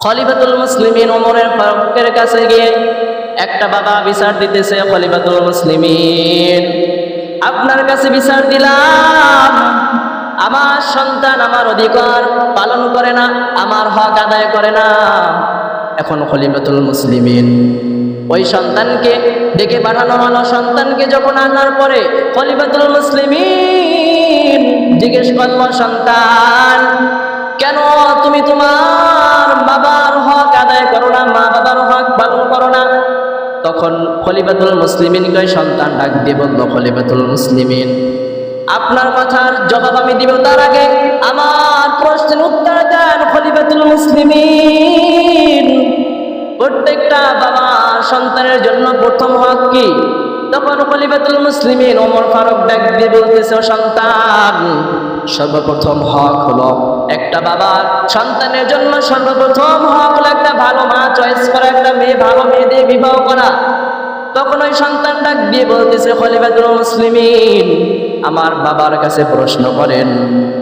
খলিফাতুল মুসলিমিন ওমরের ফারুকের কাছে গিয়ে একটা বাবা বিচার দিতেছে, খলিফাতুল মুসলিমিন আপনার কাছে বিচার দিলাম, আমার সন্তান আমার অধিকার পালন করে না, আমার হক আদায় করে না। এখন খলিফাতুল মুসলিমিন ওই সন্তানকে ডেকে পাঠানো হলো। সন্তানকে যখন আনার পরে খলিফাতুল মুসলিমিন জিজ্ঞেস করল, সন্তান কেন তুমি তোমার বাবার হক আদায় করো না, মা বাবার হক পালন করো না? তখন খলিফাতুল মুসলিমিনকে সন্তান ডাক দিয়ে বলল, খলিফাতুল মুসলিমিন আপনার কথার জবাব আমি দিব, তার আগে আমার প্রশ্নের উত্তর দেন। খলিফাতুল মুসলিমিন প্রত্যেকটা বাবার সন্তানের জন্য প্রথম হক কি? তখন খলিফাতুল মুসলিমিন ওমর ফারুক ডাক দিয়ে বলতেছে, ও সন্তান, সর্বপ্রথম হক হলো একটা বাবার সন্তানের জন্য সর্বপ্রথম হক হলো একটা ভালো মা চয়েস করা, একটা মেয়ে ভালো মেয়ে দিয়ে বিবাহ করা। তখন ওই সন্তান ডাক দিয়ে বলতেছে, খলিফাতুল মুসলিমিন আমার বাবার কাছে প্রশ্ন করেন,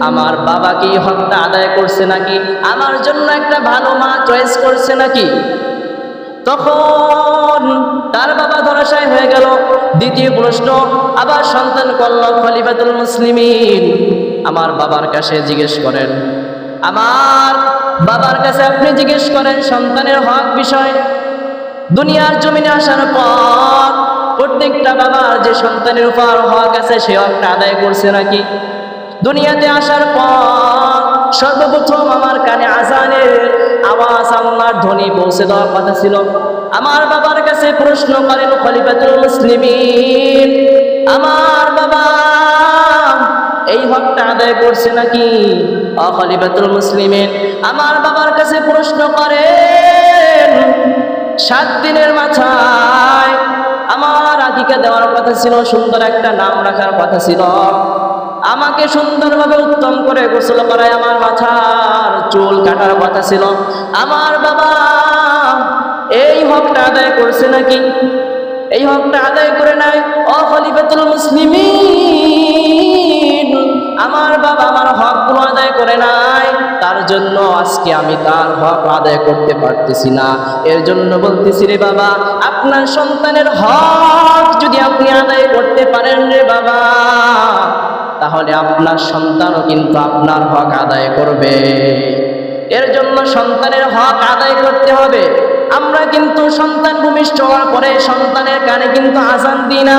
আমার বাবা কি হকটা আদায় করছে নাকি, আমার জন্য একটা ভালো মা চয়েস করছে নাকি? তখন তার বাবা ধরাশায়ী হয়ে গেল। দ্বিতীয় প্রশ্ন আবার সন্তান করল, খলিফাতুল মুসলিমিন আমার বাবার কাছে জিজ্ঞেস করেন, আমার বাবার কাছে আপনি জিজ্ঞেস করেন সন্তানের হক বিষয়। দুনিয়ার জমিনে আসার পর প্রত্যেকটা বাবার যে সন্তানের উপর হক আছে সে হকটা আদায় করছে নাকি? দুনিয়াতে আসার পর সর্বপ্রথম আমার কানে আজানের আওয়াজ, আল্লাহর ধ্বনি পৌঁছে দেওয়ার কথা ছিল। আমার বাবার কাছে প্রশ্ন করেন খলিফাতুল মুসলিমিন, আমার বাবা এই হকটা আদায় করছে নাকি? খলিফাতুল মুসলিমিন আমার বাবার কাছে প্রশ্ন করেন, 7 দিনের মাথায় আমার আকিকা দেওয়ার কথা ছিল, সুন্দর একটা নাম রাখার কথা ছিল, আমাকে সুন্দরভাবে উত্তম করে গোসল করায় আমার মাথার চুল কাটার কথা ছিল। আমার বাবা এই হকটা আদায় করছে নাকি? এই হকটা আদায় করে নাই। খলিফাতুল মুসলিমিন আমার বাবা আমার হকগুলো আদায় করে নাই, তার জন্য আজকে আমি তার হক আদায় করতে পারতেছি না। এর জন্য বলতেছি, রে বাবা, আপনার সন্তানের হক যদি আপনি আদায় করতে পারেন রে বাবা, তাহলে আপনার সন্তানও কিন্তু আপনার হক আদায় করবে। এর জন্য সন্তানের হক আদায় করতে হবে। আমরা কিন্তু সন্তান ভূমিষ্ঠ হওয়ার পরে সন্তানের কানে কিন্তু আজান দিই না।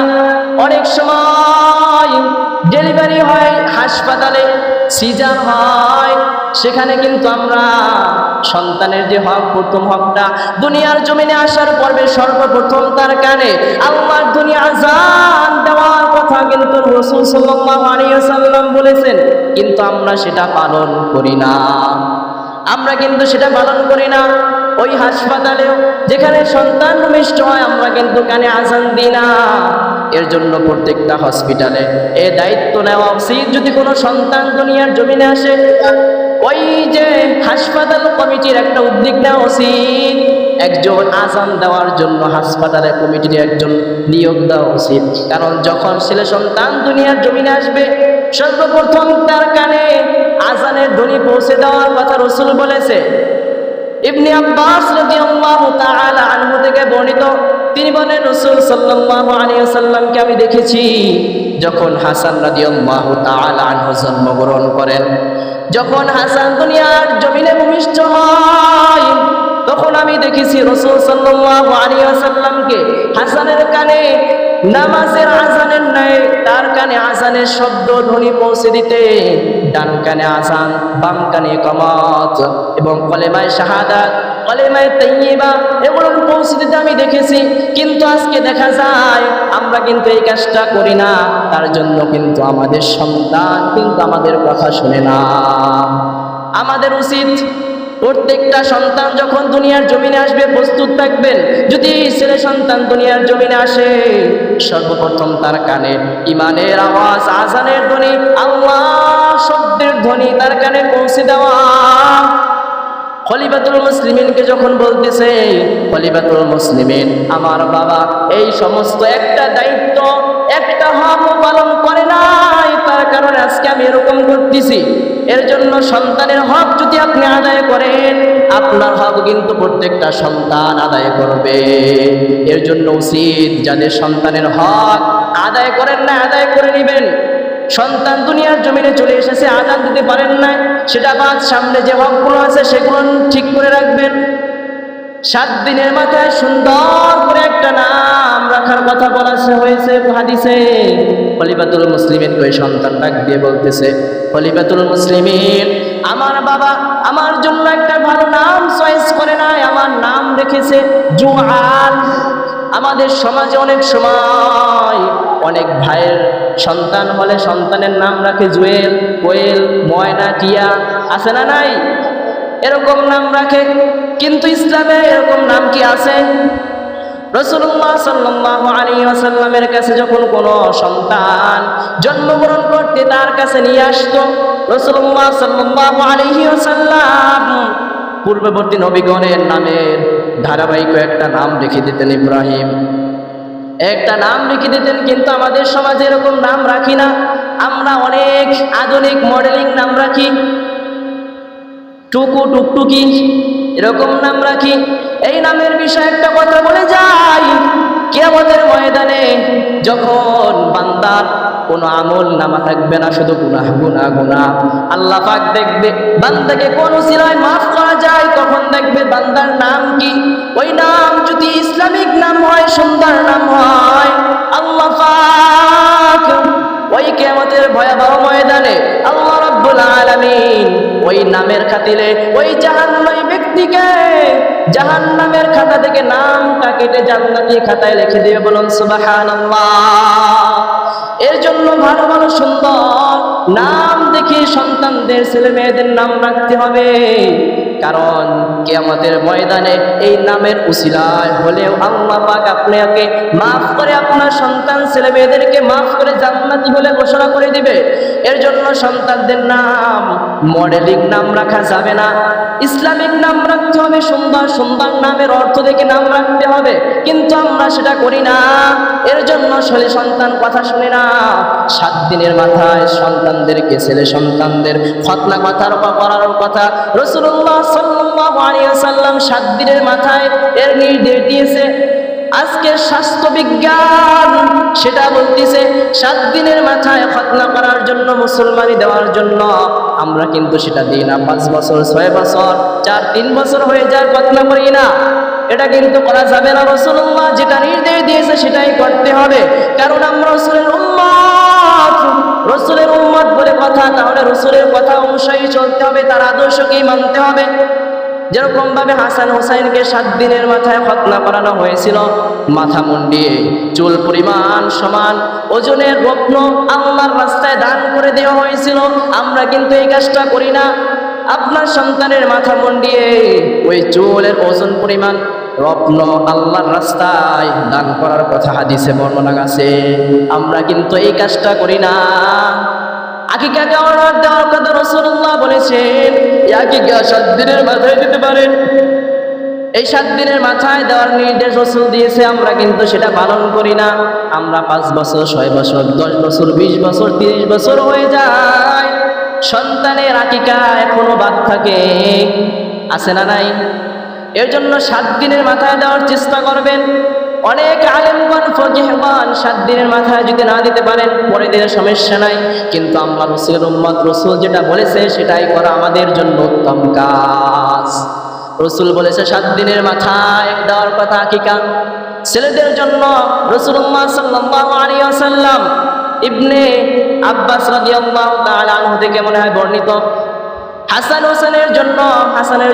অনেক সময় ডেলিভারি হয় হাসপাতালে, সিজার হয়, সেখানে কিন্তু আমরা সন্তানের যে হক, প্রথম হকটা দুনিয়ার জমিনে আসার পর্বে সর্বপ্রথম তার কানে আল্লাহর দুনিয়া আজান দেওয়ার কথা কিন্তু রাসূল সাল্লাল্লাহু আলাইহি ওয়াসাল্লাম বলেছেন, কিন্তু আমরা সেটা পালন করি না। আমরা কিন্তু সেটা পালন করি না। ওই হাসপাতালেও যেখানে সন্তান ভূমিষ্ঠ হয় আমরা কিন্তু কানে আজান দিই না। এর জন্য প্রত্যেকটা হসপিটালে এই দায়িত্ব নেওয়া উচিত, যদি কোনো সন্তান দুনিয়ার জমিনে আসে ওই যে হাসপাতাল কমিটির একটা উদ্যোগ নেওয়া উচিত, একজন আজান দেওয়ার জন্য হাসপাতালের কমিটির একজন নিয়োগ দেওয়া উচিত। কারণ যখন ছেলে সন্তান দুনিয়ার জমিনে আসবে সর্বপ্রথম তার কানে আজানের ধ্বনি পৌঁছে দেওয়ার কথা রাসূল বলেছে। ইবনে আব্বাস রাদিয়াল্লাহু তাআলা আনহু থেকে বর্ণিত, তিনি বলেন রাসূল সাল্লাল্লাহু আলাইহি ওয়াসাল্লামকে আমি দেখেছি যখন হাসান রাদিয়াল্লাহু তাআলা আনহু জন্মগ্রহণ করেন। যখন হাসান দুনিয়ার জমিনে ভূমিষ্ঠ হয় তখন আমি দেখেছি রাসূল সাল্লাল্লাহু আলাইহি ওয়াসাল্লামকে হাসানের কানে নামাজের আজানের ন্যায় তার কানে আজানের শব্দ ধ্বনি পৌঁছে দিতে, ডান কানে আজান, বাম কানে ইকামত এবং কলেমায়ে শাহাদাত, কলেমায়ে তাইয়্যিবা এগুলো পৌঁছে দিতে আমি দেখেছি। কিন্তু আজকে দেখা যায় আমরা কিন্তু এই কাজটা করি না। তার জন্য কিন্তু আমাদের সন্তান কিন্তু আমাদের কথা শুনে না। আমাদের উচিত প্রত্যেকটা সন্তান যখন দুনিয়ার জমিনে আসবে প্রস্তুত থাকবেন। যদি ছেলে সন্তান দুনিয়ার জমিনে আসে সর্বপ্রথম তার কানে ইমানের আওয়াজ, আজানের ধ্বনি, আল্লাহ শব্দের ধ্বনি তার কানে পৌঁছে দেওয়া। খলিফাতুল মুসলিমিনকে যখন বলতেছে, খলিফাতুল মুসলিমিন আমার বাবা এই সমস্ত একটা দায়িত্ব, একটা হক পালন করে নাই, তার কারণে আজকে আমি এরকম করতেছি। এর জন্য সন্তানের হক যদি আপনি আদায় করেন আপনার হক কিন্তু প্রত্যেকটা সন্তান আদায় করবে। এর জন্য উচিত যাদের সন্তানের হক আদায় করেন না, আদায় করে নেবেন। সন্তান দুনিয়ার জমিনে চলে এসেছে, আদান দিতে পারেন না, সেটা বাদ, সামনে যে হকগুলো আছে সেগুলো ঠিক করে রাখবেন। 7 দিনের মাথায় সুন্দর করে একটা নাম রাখার কথা বলা হয়েছে হাদিসে। খলিফাতুল মুসলিমিন ওই সন্তান ডাক দিয়ে বলতেছে, খলিফাতুল মুসলিমিন, আমার বাবা আমার জন্য একটা ভালো নাম চয়েস করে নাই, আমার নাম রেখেছে জুয়াল। আমাদের সমাজে অনেক সময় অনেক ভাইয়ের সন্তান হলে সন্তানের নাম রাখে জুয়েল, কোয়েল, ময়না, টিয়া, আছে না নাই? এরকম নাম রাখে, কিন্তু ইসলামে এরকম নাম কি আছে? রাসূলুল্লাহ সাল্লাল্লাহু আলাইহি ওয়াসাল্লামের কাছে যখন কোনো সন্তান জন্মগ্রহণ করতে তার কাছে নিয়ে আসতো, রাসূলুল্লাহ সাল্লাল্লাহু আলাইহি ওয়াসাল্লাম পূর্ববর্তী নবীগণের নামের ধারাবাহিক একটা নাম রেখে দিতেন। ইব্রাহিম একটা নাম রেখে দিতেন, কিন্তু আমাদের সমাজে এরকম নাম রাখি না। আমরা অনেক আধুনিক মডেলিং নাম রাখি, টুকু, টুকটুকি, এরকম নাম রাখি। এই নামের বিষয়ে একটা কথা বলে যাই, কিয়ামতের ময়দানে যখন বান্দার কোনো আমল নামা থাকবে না, শুধু গুনাহ গুনাহ গুনাহ, আল্লাহ পাক দেখবে বান্দাকে কোন উসিলায় মাফ করা যায়, তখন দেখবে বান্দার নাম কি। ওই নাম যদি ইসলামিক নাম হয়, সুন্দর নাম হয়, আল্লাহ পাক ওই কিয়ামতের ভয়াবহ ময়দানে আল্লাহ রাব্বুল আলামিন ওই নামের খাতিরে ওই জাহান্নামী ব্যক্তিকে জাহান্নামের খাতা থেকে নামটা কেটে জান্নাতি খাতায় লিখে দিয়ে বলুন সুবহানাল্লাহ। এর জন্য ভালো ভালো সুন্দর নাম দেখে সন্তানদের, ছেলে মেয়েদের নাম রাখতে হবে, কারণ কিয়ামতের ময়দানে এই নামের উসিলায় হলেও আল্লাহ পাক আপনাকে মাফ করে, আপনার সন্তান ছেলে মেয়েদেরকে মাফ করে জান্নাতি বলে ঘোষণা করে দিবে। এর জন্য সন্তানদের নাম মডেলিং নাম রাখা যাবে না, ইসলামিক নাম রাখতে হবে, সুন্দর সুন্দর নামের অর্থ দেখে নাম রাখতে হবে, কিন্তু আমরা সেটা করি না। এর জন্য ছেলে সন্তান কথা শুনে না। 7 দিনের মাথায় সন্তানদেরকে, ছেলে সন্তানদের খতনা কথার করার কথা রাসূলুল্লাহ সাল্লাল্লাহু আলাইহি ওয়াসাল্লাম 7 দিনের মাথায় এর নির্দেশ দিয়েছে। আজকে স্বাস্থ্য বিজ্ঞান সেটা বলতেছে 7 দিনের মাথায় খতনা করার জন্য, মুসলমানি দেওয়ার জন্য। আমরা কিন্তু সেটা দিই না। 5 বছর, 6 বছর, 4-3 বছর হয়ে যায়, খতনা করি না। এটা কিন্তু করা যাবে না। রাসূলুল্লাহ যেটা নির্দেশ দিয়েছে সেটাই করতে হবে, কারণ আমরা রাসূলের উম্মত। রাসূলের উম্মত বলে কথা, তাহলে রাসূলের কথা অনুযায়ী চলতে হবে, তার আদর্শকেই মানতে হবে। যেরকম ভাবে হাসান হোসাইনকে 7 দিনের মাথায় খতনা করানো হয়েছিল, মাথা মুন্ডিয়ে চুল পরিমাণ সমান ওজনের রত্ন আল্লাহর রাস্তায় দান করে দেওয়া হয়েছিল। আমরা কিন্তু এই কাজটা করি না। আপনার সন্তানের মাথা মুন্ডিয়ে ওই চুলের ওজন পরিমাণ রত্ন আল্লাহর রাস্তায় দান করার কথা হাদিসে বর্ণনা আছে, আমরা কিন্তু এই কাজটা করি না। আকিকা দেওয়ার কথা রাসূলুল্লাহ বলেছেন, আকিকা 7 দিনের মাথায় দিতে পারেন। এই 7 দিনের মাথায় দেওয়ার নির্দেশ রাসূল দিয়েছে, আমরা কিন্তু সেটা পালন করি না। আমরা 5 বছর, 6 বছর, 10 বছর, 20 বছর, 30 বছর হয়ে যায়, সন্তানের আকিকা এখনো বাদ থাকে, আছে না নাই? এর জন্য 7 দিনের মাথায় দেওয়ার চেষ্টা করবেন। অনেক আলেমগণ, ফকিহগণ 7 দিনের মাথায় যদি না দিতে পারেন, পরে দিলে সমস্যা নাই, কিন্তু আমরা রাসূলের উম্মত, রাসূল যেটা বলেছে সেটাই করা আমাদের জন্য উত্তম কাজ। রাসূল বলেছে 7 দিনের মাথায় দেওয়ার কথা আকিকা। ছেলেদের জন্য রাসূলুল্লাহ সাল্লাল্লাহু আলাইহি ওয়াসাল্লাম ইবনে আব্বাস রাদিয়াল্লাহু তাআলা আনহু থেকে মনে হয় বর্ণিত, হাসান হোসেনের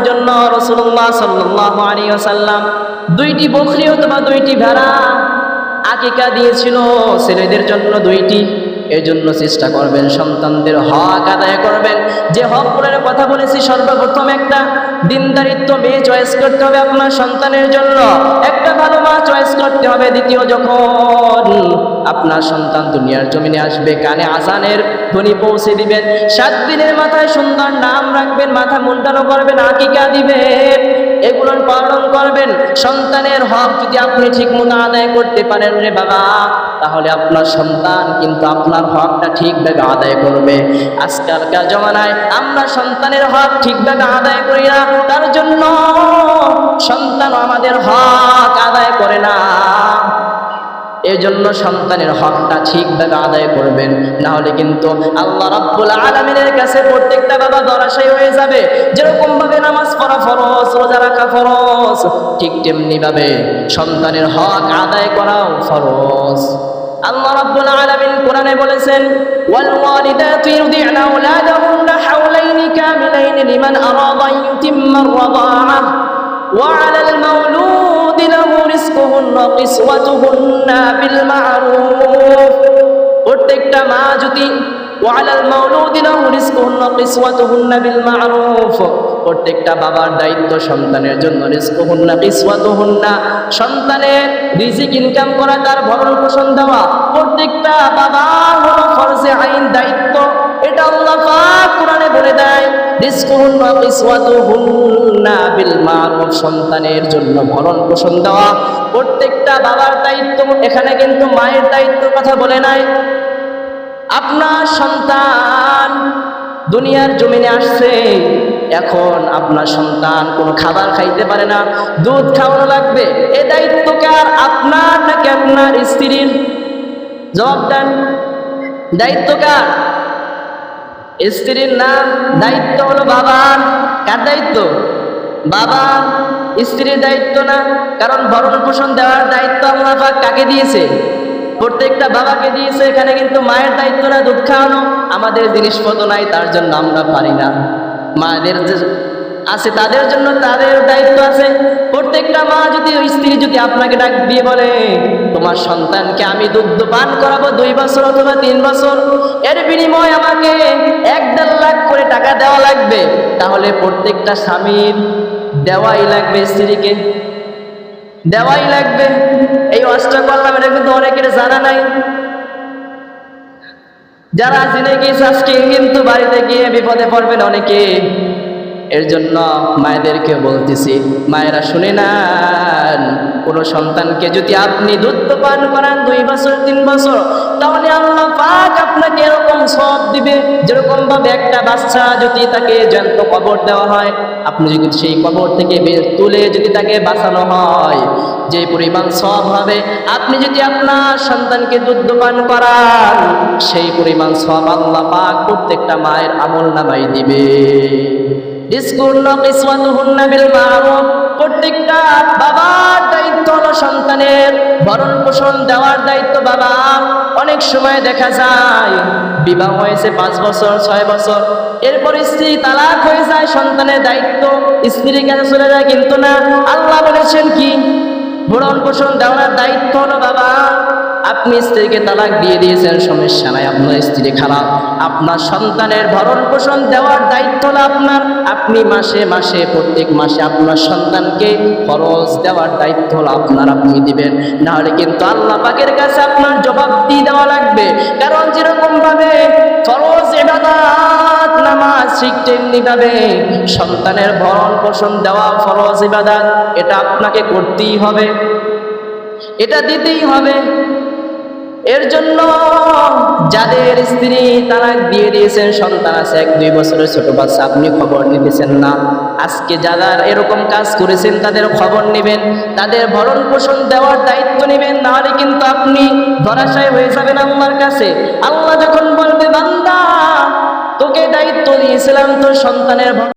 জন্য রাসূলুল্লাহ সাল্লাল্লাহু আলাইহি ওয়াসাল্লাম 2টি বকরি অথবা 2টি ভেড়া আকিকা দিয়েছিল, ছেলেদের জন্য 2টি। এর জন্য চেষ্টা করবেন সন্তানদের হক আদায় করবেন। যে হকগুলোর কথা বলেছি, সর্বপ্রথম একটা দিনদারিত্ব মেয়ে চয়েস করতে হবে আপনার সন্তানের জন্য, একটা ভালো মা চয়েস করতে হবে। দ্বিতীয়, যখন আপনার সন্তান দুনিয়ার জমিনে আসবে, কানে আজানের ধ্বনি পৌঁছে দিবেন। 7 দিনের মাথায় সুন্দর নাম রাখবেন, মাথা মুন্ডানো করবেন, আকিকা দিবেন, এগুলোর পালন করবেন। সন্তানের হক যদি আপনি ঠিকমতো আদায় করতে পারেন রে বাবা, তাহলে আপনার সন্তান কিন্তু আপনার হকটা ঠিকভাবে আদায় করবে। আজকালকার জমানায় আমরা সন্তানের হক ঠিকভাবে আদায় করি না, তার জন্য সন্তান আমাদের হক আদায় করে না। এর জন্য সন্তানের হকটা ঠিকভাবে আদায় করবেন, না হলে কিন্তু আল্লাহ রাব্বুল আলামিনের কাছে প্রত্যেকটা বাবা ধরাশায়ী হয়ে যাবে। যেরকম ভাবে নামাজ পড়া ফরজ, রোজা রাখা ফরজ, ঠিক তেমনি ভাবে সন্তানের হক আদায় করাও ফরজ। আল্লাহ রাব্বুল আলামিন কোরআনে বলেছেন, ওয়াল ওয়ালিদাতু ইউদি'না আওলাদাহুন্না হাওলাইনি কামিলাইনি লিমান আরাদা আন ইউতিম্মা আর-রাদাআহ ওয়া আলাল মাওলুদি লাহু রিজকুহুন্না ওয়া কিসওয়াতুহুন্না বিল মা'রুফ। প্রত্যেকটা মা যদি ওয়ালাল মাওলুদি লাহু রিজকুহুন্না ওয়া কিসওয়াতুহুন্না বিল মা'রুফ, প্রত্যেকটা বাবার দায়িত্ব সন্তানের জন্য রিজকুহুন্না কিসওয়াতুহুন্না, সন্তানের রিজিক ইনকাম করা, তার ভরণ পোষণ দেওয়া প্রত্যেকটা বাবার হলো ফরজে আইন দায়িত্ব। এটা আল্লাহ পাক কোরআনে বলে দেয়, রিজকুহুন্না কিসওয়াতুহুন্না বিল মা'রুফ, সন্তানের জন্য ভরণ পোষণ দেওয়া প্রত্যেকটা বাবার দায়িত্ব। এখানে কিন্তু মায়ের দায়িত্বের কথা বলে নাই। আপনার সন্তান দুনিয়ার জমিনে আসছে, এখন আপনার সন্তান কোনো খাবার খাইতে পারে না, দুধ খাওয়ানো লাগবে, এই দায়িত্ব কার? আপনার নাকি আপনার স্ত্রীর? জবাব দেন। দায়িত্ব কার? স্ত্রীর না, দায়িত্ব হলো বাবার। কার দায়িত্ব? বাবার, স্ত্রীর দায়িত্ব না। কারণ ভরণ পোষণ দেওয়ার দায়িত্ব আল্লাহ পাক কাকে দিয়েছে? প্রত্যেকটা বাবাকে দিয়েছে। এখানে কিন্তু মায়ের দায়িত্ব না দুধ খাওয়ানো। আমাদের জিনিসপত্র নাই, তার জন্য আমরা পারি না। মায়েদের যে আছে তাদের জন্য তাদের দায়িত্ব আছে। প্রত্যেকটা মা যদি, স্ত্রী যদি আপনাকে ডাক দিয়ে বলে, তোমার সন্তানকে আমি দুগ্ধ পান করাবো 2 বছর অথবা 3 বছর, এর বিনিময়ে আমাকে 1-1.5 লাখ করে টাকা দেওয়া লাগবে, তাহলে প্রত্যেকটা স্বামীর দেওয়াই লাগবে, স্ত্রীকে দেওয়াই লাগবে। এই ওয়াজটা করলাম, এটা কিন্তু অনেকের জানা নাই। যারা জেনে গিয়েছে আজকে কিন্তু বাড়িতে গিয়ে বিপদে পড়বেন অনেকে। এর জন্য মায়েদেরকে বলতেছি, মায়েরা শুনে নেন, কোন সন্তানকে যদি আপনি দুধ পান করান 2 বছর 3 বছর, তাহলে আল্লাহ পাক আপনাকে এরকম সওয়াব দিবে। যেরকম ভাবে একটা বাচ্চা যদি তাকে জ্যান্ত কবর দেওয়া হয়, আপনি যদি সেই কবর থেকে তুলে যদি তাকে বাঁচানো হয়, যে পরিমাণ সওয়াব হবে, আপনি যদি আপনার সন্তানকে দুধ পান করান, সেই পরিমাণ সওয়াব আল্লাহ পাক প্রত্যেকটা মায়ের আমলনামায় দিবে। রিজকুহুন্না কিসওয়াতুহুন্না বিল মা'রুফ, প্রত্যেকটা বাবার দায়িত্ব হলো সন্তানের ভরণ পোষণ দেওয়ার দায়িত্ব বাবার। অনেক সময় দেখা যায় বিবাহ হয়েছে 5 বছর 6 বছর, এরপর স্ত্রী তালাক হয়ে যায়, সন্তানের দায়িত্ব স্ত্রীর কাছে চলে যায়। কিন্তু না, আল্লাহ বলেছেন কি? ভরণ পোষণ দেওয়ার দায়িত্ব হলো বাবা। আপনি স্ত্রীকে তালাক দিয়ে দিয়েছেন, সমস্যা নাই, আপনার স্ত্রী খারাপ, আপনার সন্তানের ভরণ পোষণ দেওয়ার দায়িত্ব হলো আপনার। আপনি মাসে মাসে, প্রত্যেক মাসে আপনার সন্তানকে খরচ দেওয়ার দায়িত্ব হলো আপনার, আপনি দিবেন। না হলে কিন্তু আল্লাহ পাকের কাছে আপনার জবাব দিয়ে দেওয়া লাগবে। কারণ যেরকম ভাবে ফরজ ইবাদত নামাজ, ঠিক তেমনি ভাবে সন্তানের ভরণ পোষণ দেওয়া ফরজ ইবাদত, এটা আপনাকে করতেই হবে, এটা দিতেই হবে। এর জন্য যাদের স্ত্রী তালাক দিয়ে দিয়েছেন, সন্তান আছে 1-2 বছরের ছোট বাচ্চা, আপনি খবর নিতেছেন না, আজকে যারা এরকম কাজ করেছেন তাদের খবর নেবেন, তাদের ভরণ পোষণ দেওয়ার দায়িত্ব নেবেন। নাহলে কিন্তু আপনি ধরাশায়ী হয়ে যাবেন আল্লাহর কাছে। আল্লাহ যখন বলবে, বান্দা তোকে দায়িত্ব দিয়েছিলাম তোর সন্তানের